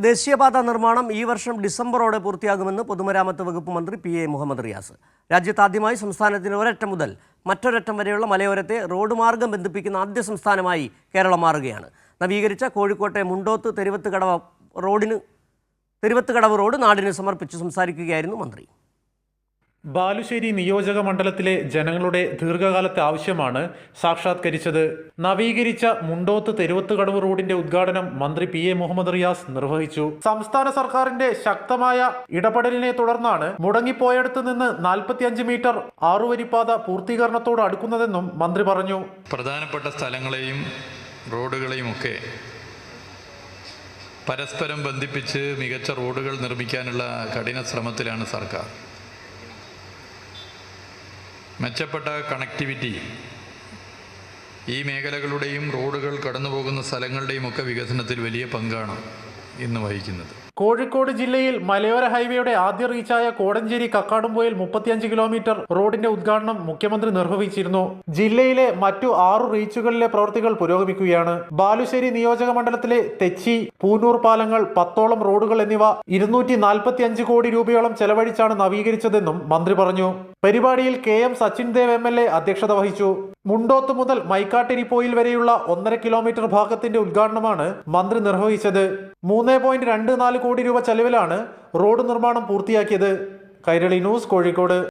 ദേശീയപാത നിർമ്മാണം ഈ വർഷം ഡിസംബറോടെ പൂർത്തിയാകുമെന്ന് പൊതുമരാമത്ത് വകുപ്പ് മന്ത്രി PA മുഹമ്മദ് റിയാസ്. രാജ്യത്താദ്യമായി സംസ്ഥാനത്തിന് ഒരറ്റം മുതൽ മറ്റൊരറ്റം വരെയുള്ള മലയോരത്തെ റോഡ് മാർഗം ബന്ധിപ്പിക്കുന്ന ആദ്യ സംസ്ഥാനമായി കേരളം മാറുകയാണ്. നവീകരിച്ച കോഴിക്കോട്ടെ മുണ്ടോത്ത് തെരുവത്തുകടവ് റോഡ് നാടിന് സമർപ്പിച്ച് സംസാരിക്കുകയായിരുന്നു മന്ത്രി. ബാലുശ്ശേരി നിയോജക മണ്ഡലത്തിലെ ജനങ്ങളുടെ ദീർഘകാലത്തെ ആവശ്യമാണ് സാക്ഷാത്കരിച്ചത്. നവീകരിച്ച മുണ്ടോത്ത് തെരുവത്തുകടവ് റോഡിന്റെ ഉദ്ഘാടനം മന്ത്രി PA മുഹമ്മദ് റിയാസ് നിർവഹിച്ചു. സംസ്ഥാന സർക്കാരിന്റെ ശക്തമായ ഇടപെടലിനെ തുടർന്നാണ് മുടങ്ങിപ്പോയടത്ത് നിന്ന് 45 മീറ്റർ ആറുവരിപ്പാത പൂർത്തീകരണത്തോട് അടുക്കുന്നതെന്നും മന്ത്രി പറഞ്ഞു. പ്രധാനപ്പെട്ട സ്ഥലങ്ങളെയും റോഡുകളെയും ഒക്കെ പരസ്പരം ബന്ധിപ്പിച്ച് മികച്ച റോഡുകൾ നിർമ്മിക്കാനുള്ള കഠിന ശ്രമത്തിലാണ് സർക്കാർ. മെച്ചപ്പെട്ട കണക്ടിവിറ്റി ഈ മേഖലകളുടെയും റോഡുകൾ കടന്നുപോകുന്ന സ്ഥലങ്ങളുടെയും ഒക്കെ വികസനത്തിൽ വലിയ പങ്കാണ് ഇന്ന് വഹിക്കുന്നത്. കോഴിക്കോട് ജില്ലയിൽ മലയോര ഹൈവേയുടെ ആദ്യ റീച്ചായ കോടഞ്ചേരി കക്കാടുംപോയിൽ 35 കിലോമീറ്റർ റോഡിന്റെ ഉദ്ഘാടനം മുഖ്യമന്ത്രി നിർവഹിച്ചിരുന്നു. ജില്ലയിലെ മറ്റു 6 റീച്ചുകളിലെ പ്രവൃത്തികൾ പുരോഗമിക്കുകയാണ്. ബാലുശ്ശേരി നിയോജക മണ്ഡലത്തിലെ തെച്ചി, പൂനൂർ പാലങ്ങൾ, 10ഓളം റോഡുകൾ എന്നിവ 245 കോടി രൂപയോളം ചെലവഴിച്ചാണ് നവീകരിച്ചതെന്നും മന്ത്രി പറഞ്ഞു. പരിപാടിയിൽ KM സച്ചിൻ ദേവ് MLA അധ്യക്ഷത വഹിച്ചു. മുണ്ടോത്ത് മുതൽ മൈക്കാട്ടിരിപ്പോയിൽ വരെയുള്ള 1.5 കിലോമീറ്റർ ഭാഗത്തിന്റെ ഉദ്ഘാടനമാണ് മന്ത്രി നിർവഹിച്ചത്. 3.24 കോടി രൂപ ചെലവിലാണ് റോഡ് നിർമ്മാണം പൂർത്തിയാക്കിയത്. കൈരളി ന്യൂസ്, കോഴിക്കോട്.